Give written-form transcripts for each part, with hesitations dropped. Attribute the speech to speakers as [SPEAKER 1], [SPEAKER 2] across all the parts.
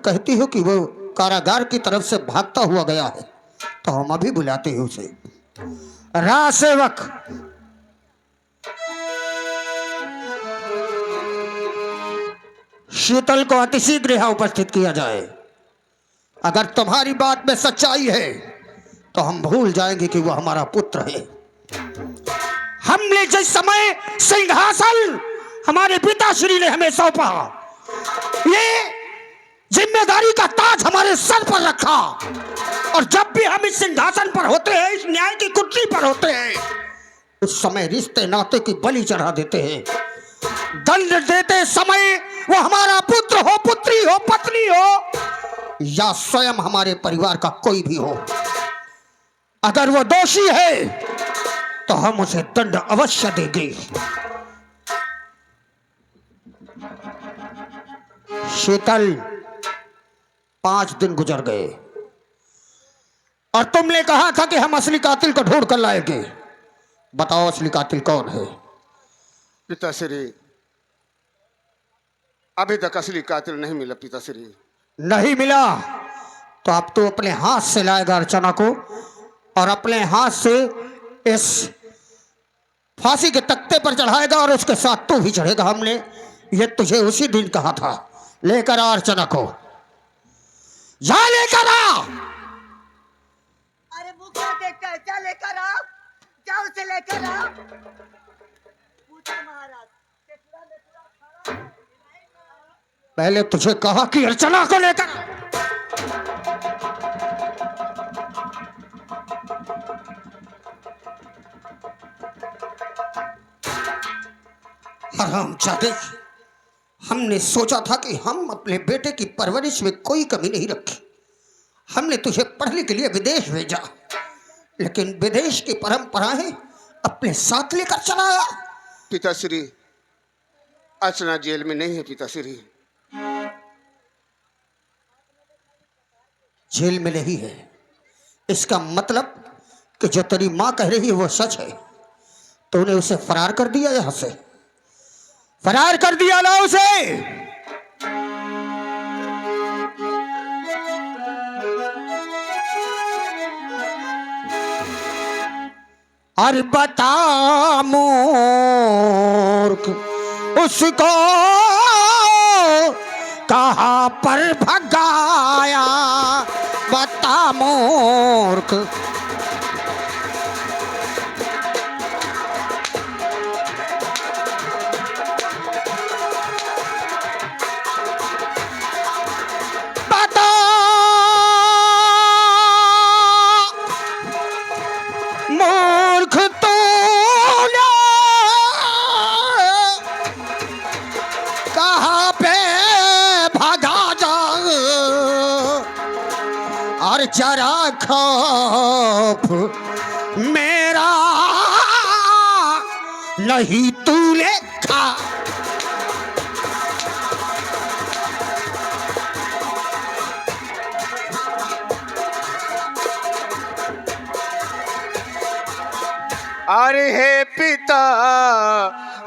[SPEAKER 1] कहती हो कि वो कारागार की तरफ से भागता हुआ गया है, तो हम अभी बुलाते हैं उसे। राज सेवक, शीतल को अतिशीघ्र यहाँ उपस्थित किया जाए। अगर तुम्हारी बात में सच्चाई है तो हम भूल जाएंगे कि वो हमारा पुत्र है। हमने जिस समय सिंहासन हमारे पिताश्री ने हमें सौंपा, ये जिम्मेदारी का ताज हमारे सर पर रखा, और जब भी हम इस सिंहासन पर होते हैं, इस न्याय की कुर्सी पर होते हैं, उस समय रिश्ते नाते की बलि चढ़ा देते हैं। दंड देते समय वो हमारा पुत्र हो, पुत्री हो, पत्नी हो, या स्वयं हमारे परिवार का कोई भी हो, अगर वो दोषी है तो हम उसे दंड अवश्य देंगे। शीतल, 5 दिन गुजर गए और तुमने कहा था कि हम असली कातिल को ढूंढ कर लाएंगे। बताओ असली कातिल कौन है?
[SPEAKER 2] पिताश्री, अभी तक असली कातिल नहीं मिला पिताश्री।
[SPEAKER 1] नहीं मिला तो अब तो अपने हाथ से लाएगा अर्चना को, और अपने हाथ से इस फांसी के तख्ते पर चढ़ाएगा, और उसके साथ तू भी चढ़ेगा। हमने ये तुझे उसी दिन कहा था। लेकर आ अर्चना को, जा लेकर आ।
[SPEAKER 3] अरे भूखा देखता है, क्या लेकर आ, जाओ उसे लेकर आ। पूछो महाराज,
[SPEAKER 1] पहले तुझे कहा कि अर्चना को लेकर। हरामजादे, हमने सोचा था कि हम अपने बेटे की परवरिश में कोई कमी नहीं रखी। हमने तुझे पढ़ने के लिए विदेश भेजा, लेकिन विदेश की परंपराएं अपने साथ लेकर चला आया।
[SPEAKER 2] पिताश्री, अर्चना जेल में नहीं है पिताश्री।
[SPEAKER 1] जेल में नहीं है, इसका मतलब कि जो तेरी मां कह रही है वो सच है। तो उन्हें उसे फरार कर दिया, यहां से फरार कर दिया ना उसे। अरे बता मूर्ख, उसको कहां पर भगाया, बता मूर्ख। बता मूर्ख, तूने कहां पे भागा जा, और जरा खौफ मेरा नहीं तूने खा।
[SPEAKER 2] अरे हे पिता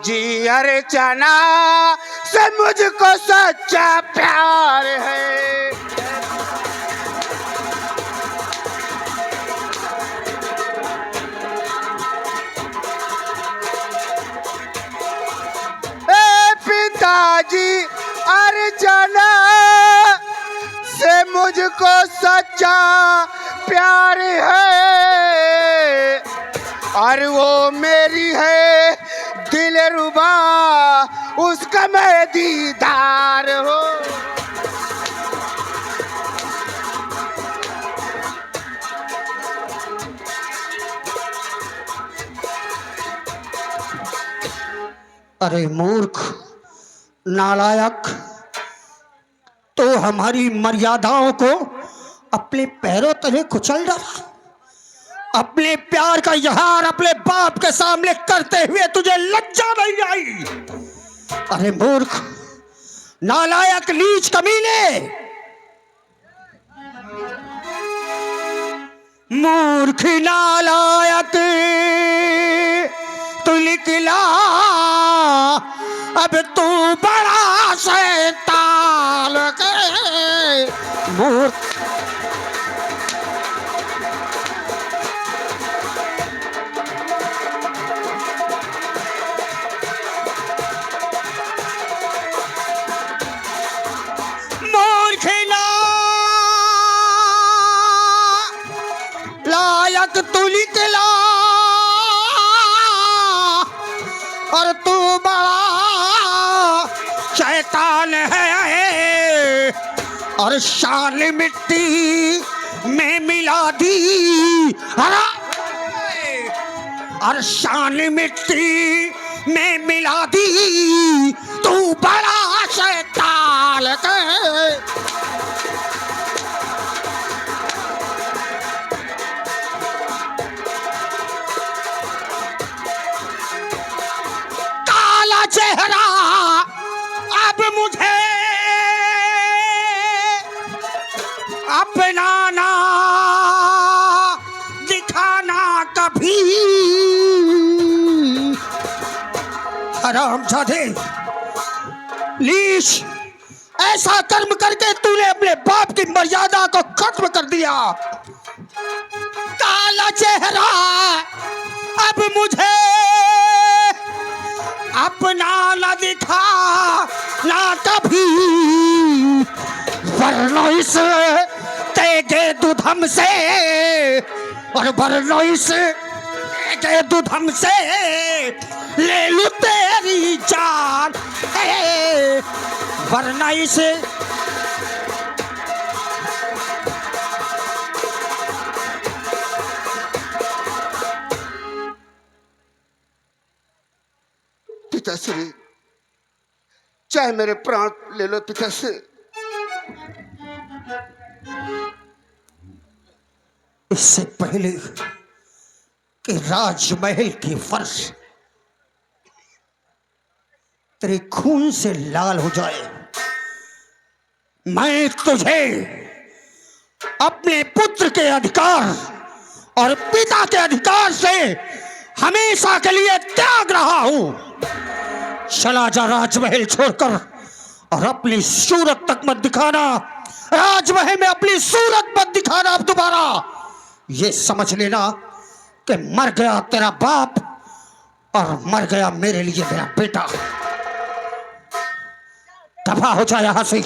[SPEAKER 2] जी, अर्चना से मुझको सच्चा प्यार है। पिताजी, अर्चना से मुझको सच्चा प्यार है, और वो मेरी है दिलरुबा, उसका मैं दीदार हो।
[SPEAKER 1] अरे मूर्ख, नालायक, तो हमारी मर्यादाओं को अपने पैरों तले कुचल डाला। अपने प्यार का इजहार अपने बाप के सामने करते हुए तुझे लज्जा नहीं आई? अरे मूर्ख, नालायक, नीच, कमीने, मूर्ख, नालायक, तू निकला अब तू बड़ा शैतान। मूर्ख। मूर्ख लायक तू निकला और तू बड़ा शैतान है और शान मिट्टी में मिला दी। और शान मिट्टी में मिला दी, तू बड़ा शैतान है। काला चेहरा अब मुझे अपना ना दिखाना कभी। हरामजादे लीश, ऐसा कर्म करके तूने अपने बाप की मर्यादा को खत्म कर दिया। काला चेहरा अब मुझे अपना न दिखा ना कभी, वरना इस तेगे दुधम से और वरना इस तेगे दुधम से ले लूं तेरी जान, वरना इसे
[SPEAKER 2] पिताश्री, चाहे मेरे प्राण ले लो पिताश्री।
[SPEAKER 1] इससे पहले कि राजमहल की फर्श तेरे खून से लाल हो जाए, मैं तुझे अपने पुत्र के अधिकार और पिता के अधिकार से हमेशा के लिए त्याग रहा हूं। चला जा राजमहल छोड़कर, और अपनी सूरत तक मत दिखाना। राजमहल में अपनी सूरत मत दिखाना अब दोबारा। ये समझ लेना कि मर गया तेरा बाप और मर गया मेरे लिए मेरा बेटा। दफा हो जाए यहां से।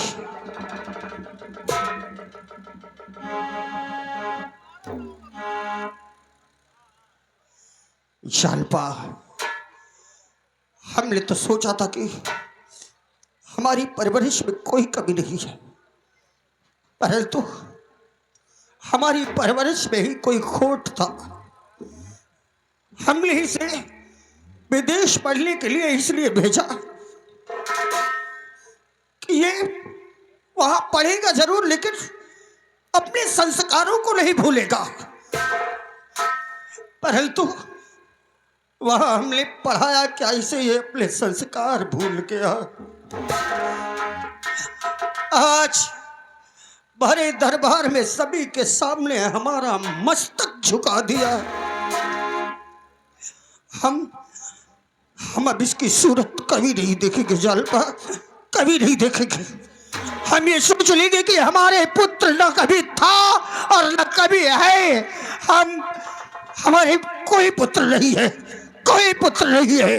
[SPEAKER 1] जालपा, हमने तो सोचा था कि हमारी परवरिश में कोई कमी नहीं है, परंतु हमारी परवरिश में ही कोई खोट था। हमने इसे विदेश पढ़ने के लिए इसलिए भेजा कि ये वहां पढ़ेगा जरूर, लेकिन अपने संस्कारों को नहीं भूलेगा। परंतु वहां हमने पढ़ाया क्या इसे ये अपने संस्कार भूल गया। आज भरे दरबार में सभी के सामने हमारा मस्तक झुका दिया। हम अब इसकी सूरत कभी नहीं देखेंगे जालपा, कभी नहीं देखेंगे। हम ये सोच लेंगे कि हमारे पुत्र न कभी था और न कभी है। हमारे कोई पुत्र नहीं है, कोई पुत्र नहीं है।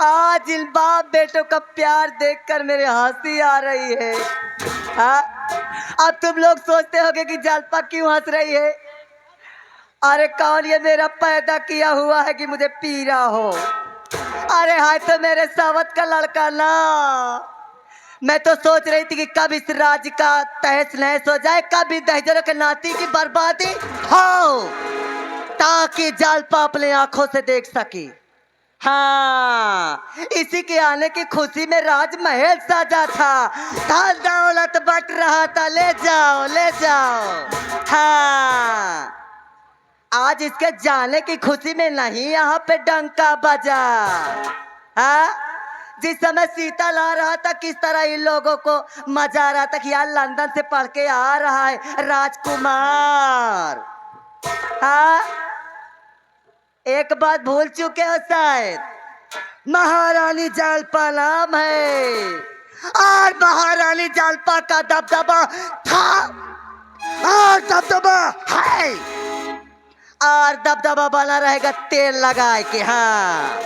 [SPEAKER 3] आज इन बाप बेटों का प्यार देखकर मेरे हंसी आ रही है। हाँ, अब तुम लोग सोचते होगे कि जालपा क्यों हंस रही है। अरे कौन ये मेरा पैदा किया हुआ है कि मुझे पी रहा हो। अरे हाय तो मेरे सावत का लड़का ना। मैं तो सोच रही थी कि कब इस राज्य का तहस नहस हो जाए, कब इस दहजरों के नाती की बर्बादी हो, ताकि जालपा अपने आंखों से देख सके। हाँ, इसी के आने की खुशी में राजमहल सजा था, धन दौलत बट रहा था। ले जाओ, ले जाओ। हाँ, आज इसके जाने की खुशी में नहीं यहाँ पे डंका बजा। हाँ, जिस समय सीता ला रहा था किस तरह इन लोगों को मजा आ रहा था कि यार लंदन से पढ़ के आ रहा है राजकुमार। हाँ, एक बात भूल चुके हो शायद, महारानी जालपा नाम है और महारानी जालपा का दबदबा था और दबदबा है और दबदबा बना रहेगा तेल लगाए के। हाँ,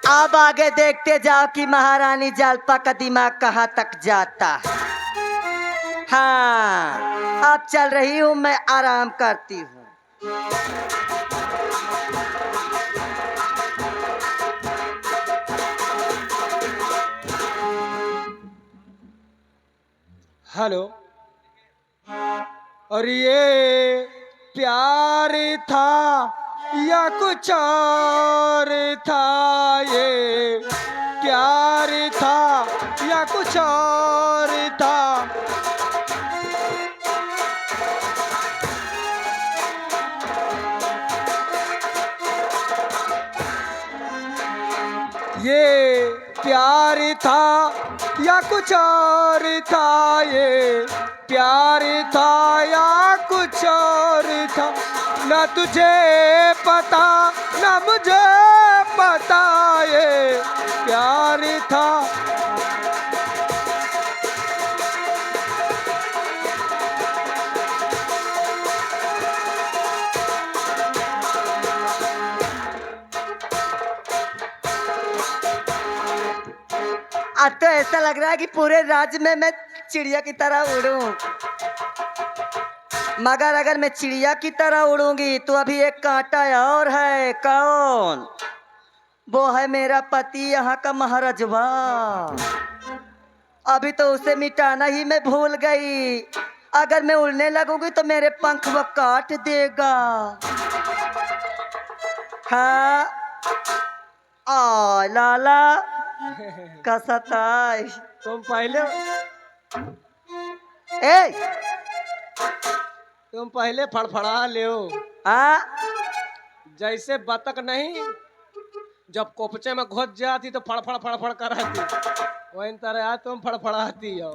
[SPEAKER 3] अब आगे देखते जाओ कि महारानी जालपा का दिमाग कहाँ तक जाता है। हाँ, अब चल रही हूँ, मैं आराम करती हूँ।
[SPEAKER 4] हेलो। और ये प्यार था या कुछ और था, ये प्यार था या कुछ और था। ये प्यार था या कुछ और था, ये प्यार था या कुछ और था। न तुझे पता न मुझे पता, ये प्यार था।
[SPEAKER 3] आज तो ऐसा लग रहा है कि पूरे राज्य में मैं चिड़िया की तरह उड़ूं, मगर अगर मैं चिड़िया की तरह उड़ूंगी तो अभी एक कांटा और है। कौन? वो है मेरा पति, यहाँ का महाराजवा। अभी तो उसे मिटाना ही मैं भूल गई। अगर मैं उड़ने लगूंगी तो मेरे पंख वो काट देगा। हाँ, आ लाला कसताई।
[SPEAKER 4] तुम पहले
[SPEAKER 3] ए,
[SPEAKER 4] तुम पहले फड़फड़ा ले।
[SPEAKER 3] आ
[SPEAKER 4] जैसे बतख नहीं जब कोपचे में घुस जाती तो फड़फड़ फड़फड़ कराती, वही तरह तुम फड़फड़ाती हो।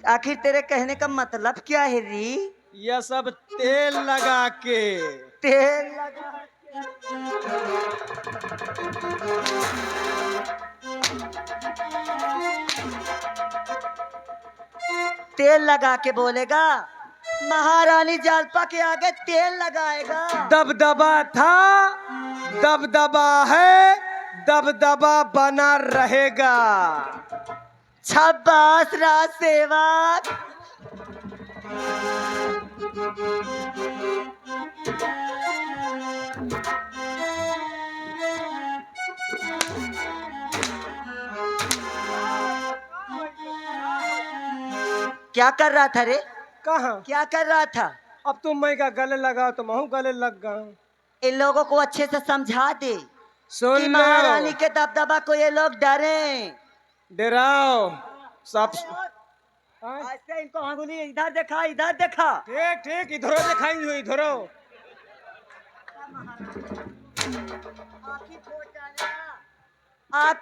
[SPEAKER 3] आखिर तेरे कहने का मतलब क्या है री?
[SPEAKER 4] यह सब तेल लगा के।
[SPEAKER 3] तेल लगा तेल लगा के बोलेगा? महारानी जालपा के आगे तेल लगाएगा?
[SPEAKER 4] दबदबा था, दबदबा है, दबदबा बना रहेगा।
[SPEAKER 3] छब्बास राज सेवक। क्या कर रहा था रे?
[SPEAKER 4] कहाँ?
[SPEAKER 3] क्या कर रहा था?
[SPEAKER 4] अब तुम मैं का गले लगा तो मैं गले लग गया।
[SPEAKER 3] इन लोगों को अच्छे से समझा दे
[SPEAKER 4] सुन
[SPEAKER 3] कि
[SPEAKER 4] लो,
[SPEAKER 3] महारानी के दबदबा को ये लोग डरे।
[SPEAKER 4] डराओ सब।
[SPEAKER 3] ऐसे इनको अंगुली इधर देखा, इधर देखा।
[SPEAKER 4] ठीक ठीक, इधरो दिखाई, इधरो।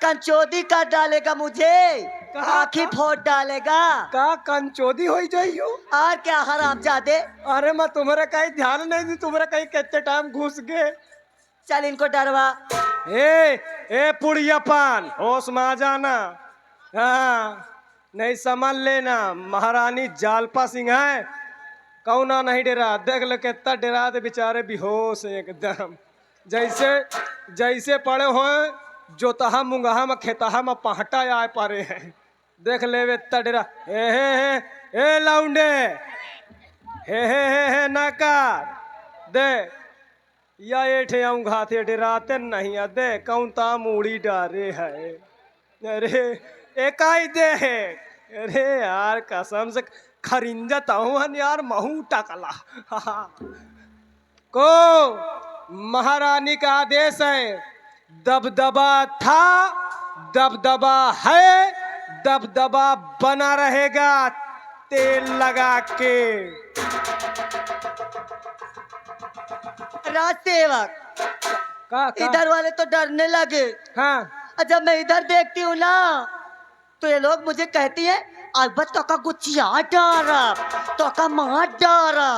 [SPEAKER 3] कंचोदी कर डालेगा मुझे, आँखी फोड़ डालेगा।
[SPEAKER 4] का कंचोदी हो जाइयो?
[SPEAKER 3] और क्या हरामजादे?
[SPEAKER 4] अरे मैं तुम्हारे कहीं ध्यान नहीं दी, तुम्हारे कहीं कितने टाइम घुस गए।
[SPEAKER 3] चल इनको डरवा।
[SPEAKER 4] ए पुड़ियापान, होश में आ जाना। हाँ, नहीं समझ लेना, महारानी जालपा सिंह है, कौना नहीं डरा। देख लो कितना डरा दे, बेचारे बेहोश एकदम। जैसे जैसे पड़े हो जो तहा मुंगाहा में खेतहा में पहटा आए पारे हैं। देख ले वे डरा। ए लाउंडे, हे नाकार दे या एठे आऊं घाते डराते नहीं है। दे कौन ता मूड़ी डारे है। अरे एकाई दे। अरे यार कसम से खरिंजत हूँ यार, महू टकला। को महारानी का आदेश है, दबदबा था, दबदबा है, दबदबा बना रहेगा तेल लगा के।
[SPEAKER 3] राज सेवक,
[SPEAKER 4] का?
[SPEAKER 3] इधर वाले तो डरने लगे।
[SPEAKER 4] हाँ,
[SPEAKER 3] और जब मैं इधर देखती हूँ ना तो ये लोग मुझे कहती है, अलबत्त तो का गुचिया डारा, तो का मार डारा।